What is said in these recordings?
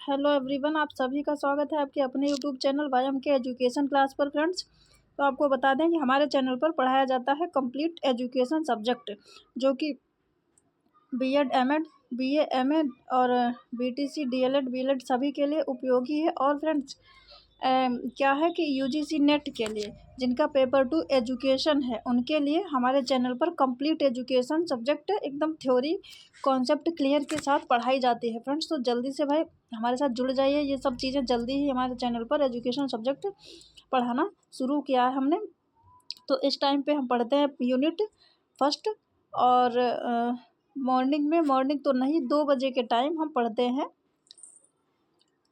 Hello everyone, आप सभी का स्वागत है आपके अपने यूट्यूब चैनल वायम के एजुकेशन क्लास पर। फ्रेंड्स, तो आपको बता दें कि हमारे चैनल पर पढ़ाया जाता है कंप्लीट एजुकेशन सब्जेक्ट, जो कि बीएड, एमएड, बीए, एमए और बीटीसी, डीएलएड, बीएलएड सभी के लिए उपयोगी है। और फ्रेंड्स, क्या है कि यूजीसी नेट के लिए जिनका पेपर 2 एजुकेशन है, उनके लिए हमारे चैनल पर कंप्लीट एजुकेशन सब्जेक्ट एकदम थ्योरी कॉन्सेप्ट क्लियर के साथ पढ़ाई जाती है। फ्रेंड्स, तो जल्दी से भाई हमारे साथ जुड़ जाइए। ये सब चीज़ें जल्दी ही हमारे चैनल पर एजुकेशन सब्जेक्ट पढ़ाना शुरू किया है हमने। तो इस टाइम पे हम पढ़ते हैं यूनिट फर्स्ट, और मॉर्निंग तो नहीं, 2 बजे के टाइम हम पढ़ते हैं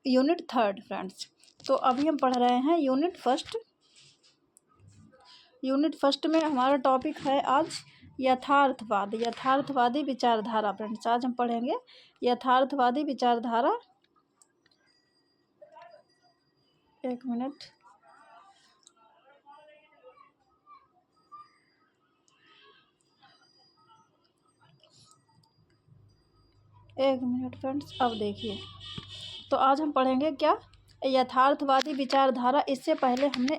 यूनिट थर्ड। फ्रेंड्स, तो अभी हम पढ़ रहे हैं यूनिट फर्स्ट। यूनिट फर्स्ट में हमारा टॉपिक है आज यथार्थवाद, यथार्थवादी विचारधारा। फ्रेंड्स, आज हम पढ़ेंगे यथार्थवादी विचारधारा। एक मिनट, फ्रेंड्स, अब देखिए, तो आज हम पढ़ेंगे क्या, यथार्थवादी विचारधारा। इससे पहले हमने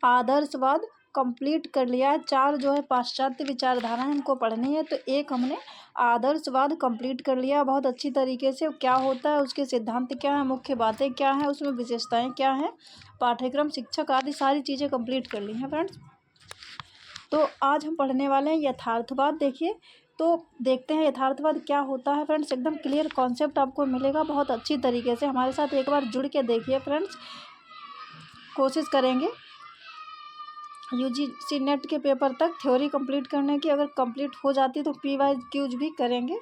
आदर्शवाद कंप्लीट कर लिया है। 4 जो है पाश्चात्य विचारधाराएं हमको पढ़नी है, तो एक हमने आदर्शवाद कंप्लीट कर लिया बहुत अच्छी तरीके से। क्या होता है, उसके सिद्धांत क्या है, मुख्य बातें क्या हैं, उसमें विशेषताएं क्या हैं, पाठ्यक्रम, शिक्षक आदि सारी चीज़ें कंप्लीट कर ली हैं। फ्रेंड्स, तो आज हम पढ़ने वाले हैं यथार्थवाद। देखिए, तो देखते हैं यथार्थवाद क्या होता है। फ्रेंड्स, एकदम क्लियर कॉन्सेप्ट आपको मिलेगा बहुत अच्छी तरीके से। हमारे साथ एक बार जुड़ के देखिए। फ्रेंड्स, कोशिश करेंगे यूजीसी नेट के पेपर तक थ्योरी कंप्लीट करने की। अगर कंप्लीट हो जाती तो PYQs भी करेंगे।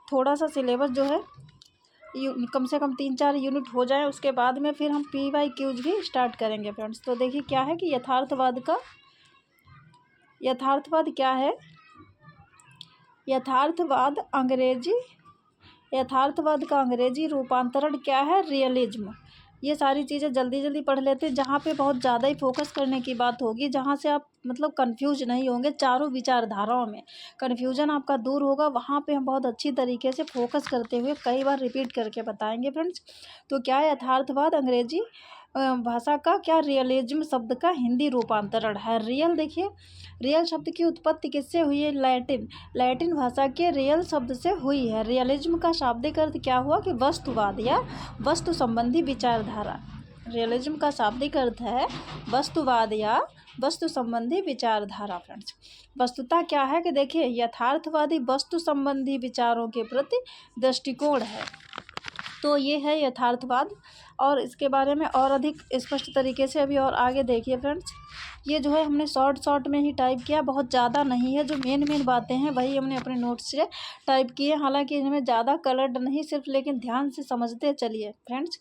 थोड़ा सा सिलेबस जो है कम से कम 3-4 यूनिट हो जाए, उसके बाद में फिर हम PYQs भी स्टार्ट करेंगे। फ्रेंड्स, तो देखिए क्या है कि यथार्थवाद क्या है। यथार्थवाद का अंग्रेजी रूपांतरण क्या है, रियलिज्म। ये सारी चीज़ें जल्दी जल्दी पढ़ लेते हैं, जहाँ पे बहुत ज़्यादा ही फोकस करने की बात होगी, जहाँ से आप मतलब कंफ्यूज नहीं होंगे। चारों विचारधाराओं में कन्फ्यूजन आपका दूर होगा, वहाँ पे हम बहुत अच्छी तरीके से फोकस करते हुए कई बार रिपीट करके बताएंगे। फ्रेंड्स, तो क्या है यथार्थवाद, अंग्रेजी भाषा का क्या, रियलिज्म शब्द का हिंदी रूपांतरण है। रियल, देखिए रियल शब्द की उत्पत्ति किससे हुई है, लैटिन भाषा के रियल शब्द से हुई है। रियलिज्म का शाब्दिक अर्थ क्या हुआ कि वस्तुवाद या वस्तु संबंधी विचारधारा। रियलिज्म का शाब्दिक अर्थ है वस्तुवाद या वस्तु संबंधी विचारधारा। फ्रेंड्स, वस्तुता क्या है कि देखिए यथार्थवादी वस्तु संबंधी विचारों के प्रति दृष्टिकोण है। तो ये है यथार्थवाद, और इसके बारे में और अधिक स्पष्ट तरीके से अभी और आगे देखिए। फ्रेंड्स, ये जो है हमने शॉर्ट में ही टाइप किया, बहुत ज़्यादा नहीं है। जो मेन बातें हैं वही हमने अपने नोट्स से टाइप किए। हालांकि इनमें ज़्यादा कलर्ड नहीं, सिर्फ लेकिन ध्यान से समझते चलिए। फ्रेंड्स,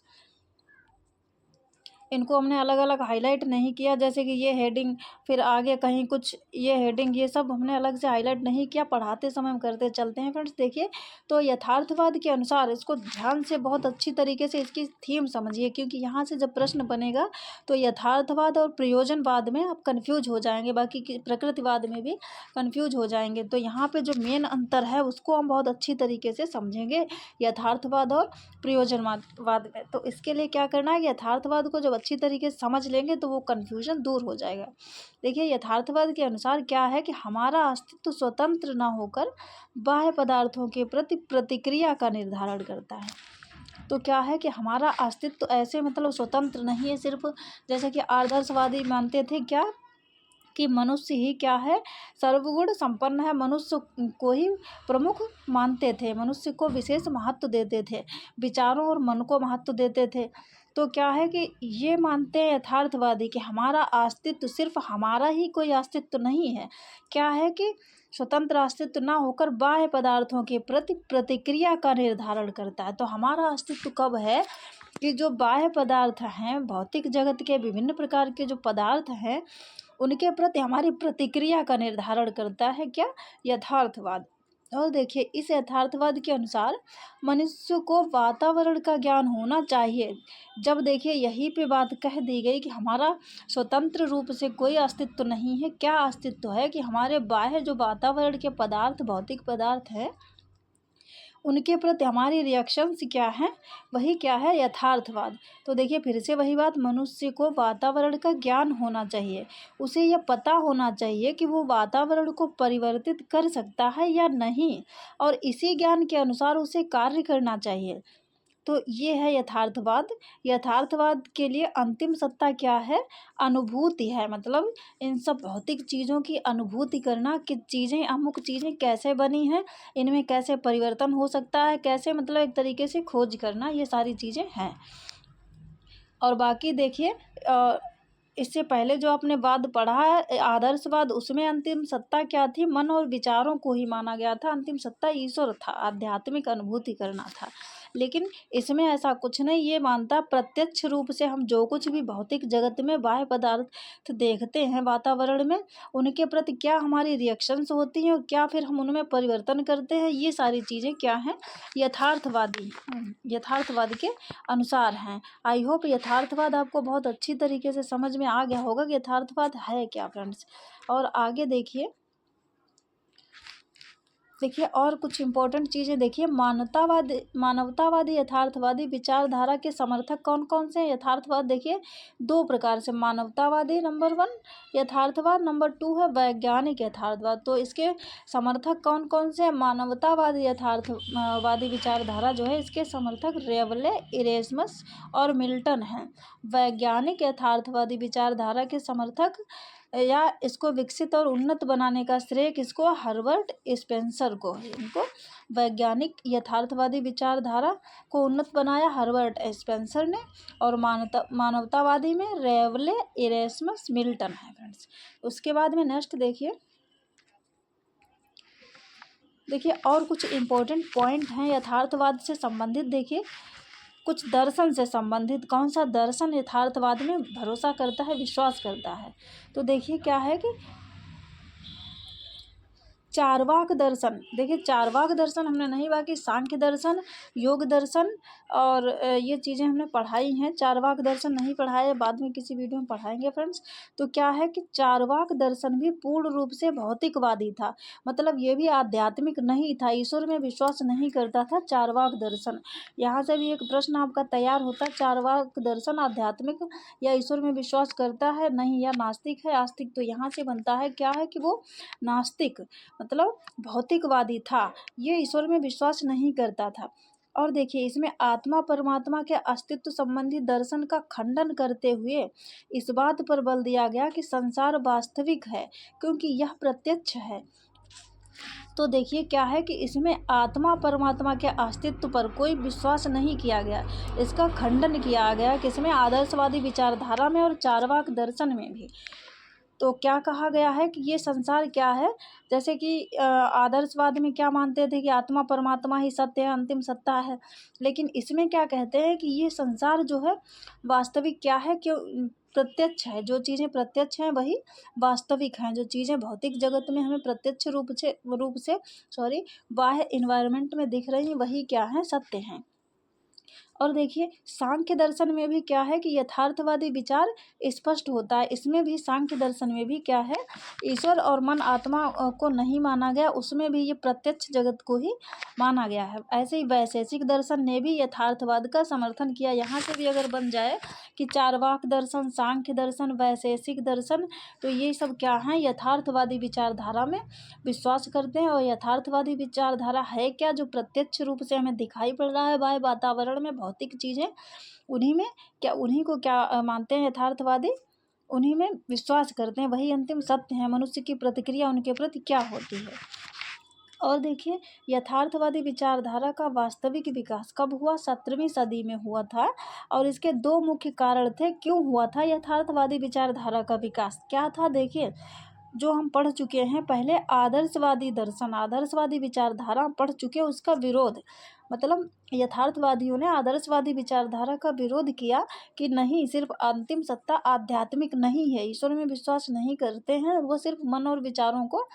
इनको हमने अलग अलग हाईलाइट नहीं किया, जैसे कि ये हेडिंग, फिर आगे कहीं कुछ ये हेडिंग, ये सब हमने अलग से हाईलाइट नहीं किया। पढ़ाते समय हम करते चलते हैं। फ्रेंड्स, देखिए, तो यथार्थवाद के अनुसार इसको ध्यान से बहुत अच्छी तरीके से इसकी थीम समझिए, क्योंकि यहाँ से जब प्रश्न बनेगा तो यथार्थवाद और प्रयोजनवाद में आप कन्फ्यूज हो जाएंगे, बाकी प्रकृतिवाद में भी कन्फ्यूज हो जाएंगे। तो यहाँ पर जो मेन अंतर है उसको हम बहुत अच्छी तरीके से समझेंगे यथार्थवाद और प्रयोजनवाद में। तो इसके लिए क्या करना है, यथार्थवाद को जब अच्छी तरीके से समझ लेंगे तो वो कन्फ्यूजन दूर हो जाएगा। देखिए, यथार्थवाद के अनुसार क्या है कि हमारा अस्तित्व स्वतंत्र न होकर बाह्य पदार्थों के प्रति प्रतिक्रिया का निर्धारण करता है। तो क्या है कि हमारा अस्तित्व ऐसे मतलब स्वतंत्र नहीं है सिर्फ, जैसे कि आदर्शवादी मानते थे क्या कि मनुष्य ही क्या है, सर्वगुण संपन्न है। मनुष्य को ही प्रमुख मानते थे, मनुष्य को विशेष महत्व देते थे, विचारों और मन को महत्व देते थे। तो क्या है कि ये मानते हैं यथार्थवादी कि हमारा अस्तित्व सिर्फ हमारा ही कोई अस्तित्व नहीं है, क्या है कि स्वतंत्र अस्तित्व ना होकर बाह्य पदार्थों के प्रति प्रतिक्रिया का निर्धारण करता है। तो हमारा अस्तित्व कब है कि जो बाह्य पदार्थ हैं, भौतिक जगत के विभिन्न प्रकार के जो पदार्थ हैं, उनके प्रति हमारी प्रतिक्रिया का निर्धारण करता है क्या, यथार्थवाद। और देखिए, इस यथार्थवाद के अनुसार मनुष्य को वातावरण का ज्ञान होना चाहिए। जब देखिए यहीं पे बात कह दी गई कि हमारा स्वतंत्र रूप से कोई अस्तित्व नहीं है, क्या अस्तित्व है कि हमारे बाह्य जो वातावरण के पदार्थ, भौतिक पदार्थ है, उनके प्रति हमारी रिएक्शंस क्या हैं, वही क्या है, यथार्थवाद। तो देखिए फिर से वही बात, मनुष्य को वातावरण का ज्ञान होना चाहिए, उसे यह पता होना चाहिए कि वो वातावरण को परिवर्तित कर सकता है या नहीं, और इसी ज्ञान के अनुसार उसे कार्य करना चाहिए। तो ये है यथार्थवाद। यथार्थवाद के लिए अंतिम सत्ता क्या है, अनुभूति है। मतलब इन सब भौतिक चीज़ों की अनुभूति करना कि चीज़ें, अमुक चीज़ें कैसे बनी हैं, इनमें कैसे परिवर्तन हो सकता है, कैसे मतलब एक तरीके से खोज करना, ये सारी चीज़ें हैं। और बाकी देखिए इससे पहले जो आपने वाद पढ़ा है आदर्शवाद, उसमें अंतिम सत्ता क्या थी, मन और विचारों को ही माना गया था। अंतिम सत्ता ईश्वर था, आध्यात्मिक अनुभूति करना था। लेकिन इसमें ऐसा कुछ नहीं, ये मानता प्रत्यक्ष रूप से हम जो कुछ भी भौतिक जगत में बाह्य पदार्थ देखते हैं वातावरण में, उनके प्रति क्या हमारी रिएक्शंस होती हैं और क्या फिर हम उनमें परिवर्तन करते हैं, ये सारी चीज़ें क्या हैं, यथार्थवाद के अनुसार हैं। आई होप यथार्थवाद आपको बहुत अच्छी तरीके से समझ में आ गया होगा कि यथार्थवाद है क्या फ्रेंड्स। और आगे देखिए और कुछ इम्पोर्टेंट चीज़ें देखिए, मानवतावादी यथार्थवादी विचारधारा के समर्थक कौन कौन से हैं। यथार्थवाद देखिए दो प्रकार से, मानवतावादी नंबर 1 यथार्थवाद, नंबर 2 है वैज्ञानिक यथार्थवाद। तो इसके समर्थक कौन कौन से हैं, मानवतावादी यथार्थवादी विचारधारा जो है इसके समर्थक रेवले, इरेस्मस और मिल्टन हैं। वैज्ञानिक यथार्थवादी विचारधारा के समर्थक या इसको विकसित और उन्नत बनाने का श्रेय किसको, हर्बर्ट स्पेंसर को है। इनको वैज्ञानिक यथार्थवादी विचारधारा को उन्नत बनाया हर्बर्ट स्पेंसर ने, और मानवतावादी में रेवले, इरेस्मस, मिल्टन है फ्रेंड्स। उसके बाद में नेक्स्ट देखिए और कुछ इम्पोर्टेंट पॉइंट हैं यथार्थवाद से संबंधित। देखिए कुछ दर्शन से संबंधित, कौन सा दर्शन यथार्थवाद में भरोसा करता है, विश्वास करता है। तो देखिए क्या है कि चारवाक दर्शन। देखिए चारवाक दर्शन हमने नहीं, बाकी सांख्य दर्शन, योग दर्शन और ये चीज़ें हमने पढ़ाई हैं। चारवाक दर्शन नहीं पढ़ाया है, बाद में किसी वीडियो में पढ़ाएंगे फ्रेंड्स। तो क्या है कि चारवाक दर्शन भी पूर्ण रूप से भौतिकवादी था, मतलब ये भी आध्यात्मिक नहीं था, ईश्वर में विश्वास नहीं करता था चारवाक दर्शन। यहाँ से भी एक प्रश्न आपका तैयार होता है, चारवाक दर्शन आध्यात्मिक या ईश्वर में विश्वास करता है, नहीं, या नास्तिक है, आस्तिक। तो यहाँ से बनता है क्या है कि वो नास्तिक, मतलब भौतिकवादी था, ये ईश्वर में विश्वास नहीं करता था। और देखिए इसमें आत्मा परमात्मा के अस्तित्व संबंधी दर्शन का खंडन करते हुए इस बात पर बल दिया गया कि संसार वास्तविक है क्योंकि यह प्रत्यक्ष है। तो देखिए क्या है कि इसमें आत्मा परमात्मा के अस्तित्व पर कोई विश्वास नहीं किया गया, इसका खंडन किया गया किसमें, आदर्शवादी विचारधारा में और चारवाक दर्शन में भी। तो क्या कहा गया है कि ये संसार क्या है, जैसे कि आदर्शवाद में क्या मानते थे कि आत्मा परमात्मा ही सत्य है, अंतिम सत्ता है। लेकिन इसमें क्या कहते हैं कि ये संसार जो है वास्तविक क्या है, क्यों प्रत्यक्ष है, जो चीज़ें प्रत्यक्ष हैं वही वास्तविक हैं, जो चीज़ें भौतिक जगत में हमें प्रत्यक्ष रूप से बाह्य इन्वायरमेंट में दिख रही हैं वही क्या है, सत्य हैं। और देखिए सांख्य दर्शन में भी क्या है कि यथार्थवादी विचार स्पष्ट होता है। इसमें भी सांख्य दर्शन में भी क्या है, ईश्वर और मन आत्मा को नहीं माना गया, उसमें भी ये प्रत्यक्ष जगत को ही माना गया है। ऐसे ही वैशेषिक दर्शन ने भी यथार्थवाद का समर्थन किया। यहाँ से भी अगर बन जाए कि चारवाक दर्शन, सांख्य दर्शन, वैशेषिक दर्शन, तो ये सब क्या हैं, यथार्थवादी विचारधारा में विश्वास करते हैं। और यथार्थवादी विचारधारा है क्या, जो प्रत्यक्ष रूप से हमें दिखाई पड़ रहा है बाह्य वातावरण में भौतिक चीज़ें, उन्हीं को क्या मानते हैं यथार्थवादी, उन्हीं में विश्वास करते हैं, वही अंतिम सत्य है। मनुष्य की प्रतिक्रिया उनके प्रति क्या होती है। और देखिए यथार्थवादी विचारधारा का वास्तविक विकास कब हुआ, 17वीं सदी में हुआ था। और इसके दो मुख्य कारण थे, क्यों हुआ था यथार्थवादी विचारधारा का विकास, क्या था। देखिए जो हम पढ़ चुके हैं पहले, आदर्शवादी दर्शन, आदर्शवादी विचारधारा पढ़ चुके, उसका विरोध, मतलब यथार्थवादियों ने आदर्शवादी विचारधारा का विरोध किया कि नहीं, सिर्फ अंतिम सत्ता आध्यात्मिक नहीं है, ईश्वर में विश्वास नहीं करते हैं, वो सिर्फ मन और विचारों को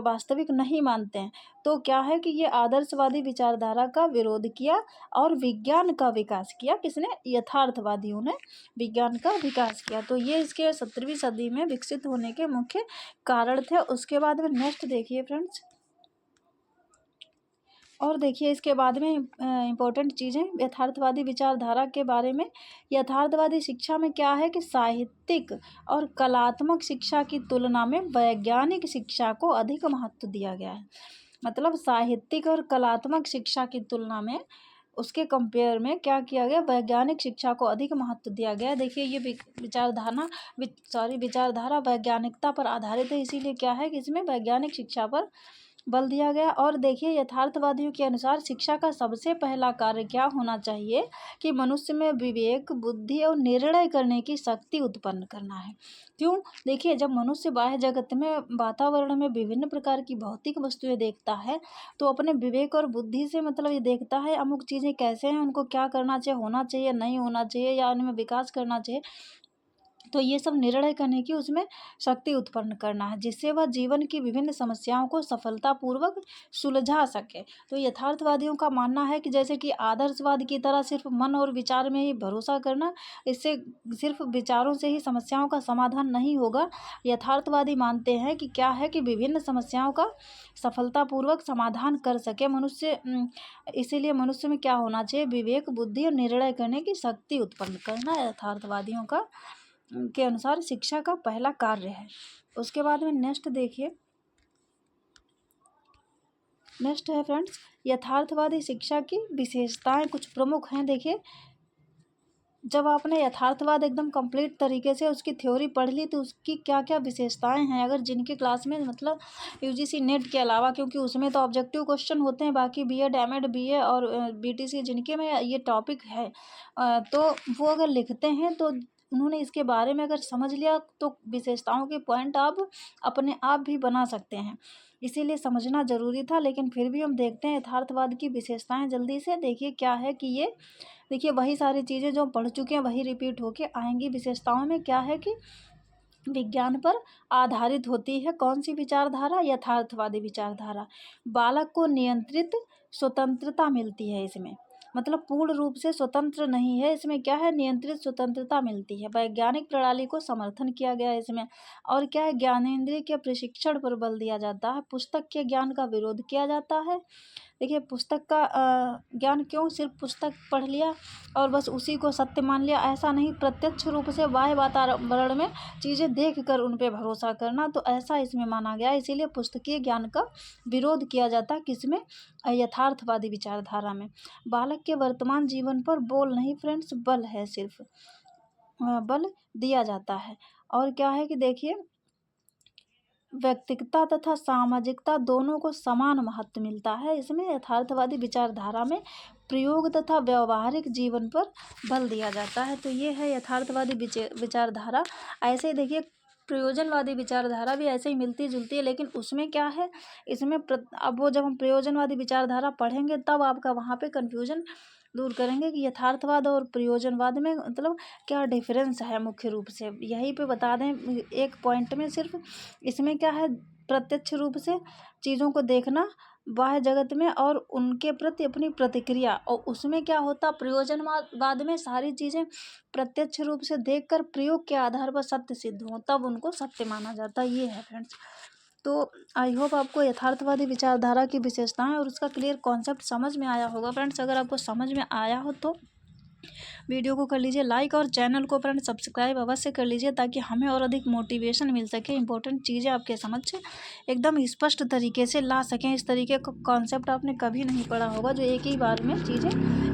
वास्तविक नहीं मानते हैं। तो क्या है कि ये आदर्शवादी विचारधारा का विरोध किया और विज्ञान का विकास किया, किसने, यथार्थवादियों ने विज्ञान का विकास किया। तो ये इसके 17वीं सदी में विकसित होने के मुख्य कारण थे। उसके बाद में नेक्स्ट देखिए फ्रेंड्स, और देखिए इसके बाद में इम्पोर्टेंट चीज़ें यथार्थवादी विचारधारा के बारे में। यथार्थवादी शिक्षा में क्या है कि साहित्यिक और कलात्मक शिक्षा की तुलना में वैज्ञानिक शिक्षा को अधिक महत्व दिया गया है। मतलब साहित्यिक और कलात्मक शिक्षा की तुलना में उसके कंपेयर में क्या किया गया, वैज्ञानिक शिक्षा को अधिक महत्व दिया गया है। देखिए ये विचारधारा वैज्ञानिकता पर आधारित है, इसीलिए क्या है कि इसमें वैज्ञानिक शिक्षा पर बल दिया गया। और देखिए यथार्थवादियों के अनुसार शिक्षा का सबसे पहला कार्य क्या होना चाहिए कि मनुष्य में विवेक, बुद्धि और निर्णय करने की शक्ति उत्पन्न करना है। क्यों? देखिए जब मनुष्य बाह्य जगत में, वातावरण में विभिन्न प्रकार की भौतिक वस्तुएं देखता है तो अपने विवेक और बुद्धि से मतलब ये देखता है अमुक चीज़ें कैसे हैं, उनको क्या करना चाहिए, होना चाहिए, नहीं होना चाहिए, या उनमें विकास करना चाहिए। तो ये सब निर्णय करने की उसमें शक्ति उत्पन्न करना है, जिससे वह जीवन की विभिन्न समस्याओं को सफलतापूर्वक सुलझा सके। तो यथार्थवादियों का मानना है कि जैसे कि आदर्शवाद की तरह सिर्फ मन और विचार में ही भरोसा करना, इससे सिर्फ विचारों से ही समस्याओं का समाधान नहीं होगा। यथार्थवादी मानते हैं कि क्या है कि विभिन्न समस्याओं का सफलतापूर्वक समाधान कर सके मनुष्य। इसीलिए मनुष्य में क्या होना चाहिए, विवेक, बुद्धि और निर्णय करने की शक्ति उत्पन्न करना यथार्थवादियों का के अनुसार शिक्षा का पहला कार्य है। उसके बाद में नेक्स्ट देखिए, नेक्स्ट है फ्रेंड्स यथार्थवादी शिक्षा की विशेषताएं कुछ प्रमुख हैं। देखिए जब आपने यथार्थवाद एकदम कंप्लीट तरीके से उसकी थ्योरी पढ़ ली तो उसकी क्या क्या विशेषताएं हैं, अगर जिनके क्लास में मतलब यूजीसी नेट के अलावा, क्योंकि उसमें तो ऑब्जेक्टिव क्वेश्चन होते हैं, बाकी बीएड, एमएड, बीए और बीटीसी जिनके में ये टॉपिक है तो वो अगर लिखते हैं तो उन्होंने इसके बारे में अगर समझ लिया तो विशेषताओं के पॉइंट आप अपने आप भी बना सकते हैं, इसीलिए समझना ज़रूरी था। लेकिन फिर भी हम देखते हैं यथार्थवाद की विशेषताएं जल्दी से। देखिए क्या है कि ये देखिए वही सारी चीज़ें जो हम पढ़ चुके हैं वही रिपीट होके आएंगी। विशेषताओं में क्या है कि विज्ञान पर आधारित होती है कौन सी विचारधारा, यथार्थवादी विचारधारा। बालक को नियंत्रित स्वतंत्रता मिलती है इसमें, मतलब पूर्ण रूप से स्वतंत्र नहीं है इसमें, क्या है, नियंत्रित स्वतंत्रता मिलती है। वैज्ञानिक प्रणाली को समर्थन किया गया है इसमें। और क्या है, ज्ञानेंद्रिय के प्रशिक्षण पर बल दिया जाता है। पुस्तक के ज्ञान का विरोध किया जाता है। देखिए पुस्तक का ज्ञान, क्यों सिर्फ पुस्तक पढ़ लिया और बस उसी को सत्य मान लिया, ऐसा नहीं। प्रत्यक्ष रूप से बाह्य वातावरण में चीज़ें देख कर उन पर भरोसा करना, तो ऐसा इसमें माना गया। इसीलिए पुस्तकीय ज्ञान का विरोध किया जाता है किसमें, यथार्थवादी विचारधारा में। बालक के वर्तमान जीवन पर बोल नहीं फ्रेंड्स, बल है, सिर्फ बल दिया जाता है। और क्या है कि देखिए व्यक्तिगता तथा सामाजिकता दोनों को समान महत्व मिलता है इसमें। यथार्थवादी विचारधारा में प्रयोग तथा व्यवहारिक जीवन पर बल दिया जाता है। तो ये है यथार्थवादी विचारधारा। ऐसे ही देखिए प्रयोजनवादी विचारधारा भी ऐसे ही मिलती जुलती है, लेकिन उसमें क्या है, इसमें अब वो जब हम प्रयोजनवादी विचारधारा पढ़ेंगे तब आपका वहाँ पे कन्फ्यूजन दूर करेंगे कि यथार्थवाद और प्रयोजनवाद में मतलब क्या डिफरेंस है। मुख्य रूप से यहीं पे बता दें एक पॉइंट में, सिर्फ इसमें क्या है, प्रत्यक्ष रूप से चीज़ों को देखना बाह्य जगत में और उनके प्रति अपनी प्रतिक्रिया, और उसमें क्या होता, प्रयोजनवाद में सारी चीज़ें प्रत्यक्ष रूप से देखकर प्रयोग के आधार पर सत्य सिद्ध हो, तब उनको सत्य माना जाता है। ये है फ्रेंड्स। तो आई होप आपको यथार्थवादी विचारधारा की विशेषताएं और उसका क्लियर कॉन्सेप्ट समझ में आया होगा फ्रेंड्स। अगर आपको समझ में आया हो तो वीडियो को कर लीजिए लाइक और चैनल को फ्रेंड्स सब्सक्राइब अवश्य कर लीजिए, ताकि हमें और अधिक मोटिवेशन मिल सके, इंपॉर्टेंट चीज़ें आपके समझ एकदम स्पष्ट तरीके से ला सकें। इस तरीके का कॉन्सेप्ट आपने कभी नहीं पढ़ा होगा जो एक ही बार में चीज़ें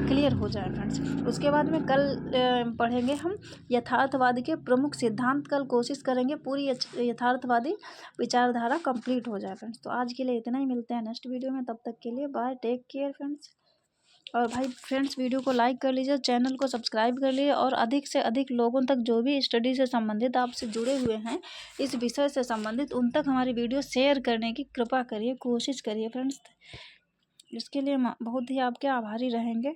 क्लियर हो जाए फ्रेंड्स। उसके बाद में कल पढ़ेंगे हम यथार्थवाद के प्रमुख सिद्धांत। कल कोशिश करेंगे पूरी यथार्थवादी विचारधारा कंप्लीट हो जाए फ्रेंड्स। तो आज के लिए इतना ही, मिलते हैं नेक्स्ट वीडियो में, तब तक के लिए बाय, टेक केयर फ्रेंड्स। और भाई फ्रेंड्स वीडियो को लाइक कर लीजिए, चैनल को सब्सक्राइब कर लीजिए, और अधिक से अधिक लोगों तक जो भी स्टडी से संबंधित आपसे जुड़े हुए हैं, इस विषय से संबंधित, उन तक हमारी वीडियो शेयर करने की कृपा करिए, कोशिश करिए फ्रेंड्स। इसके लिए बहुत ही आपके आभारी रहेंगे।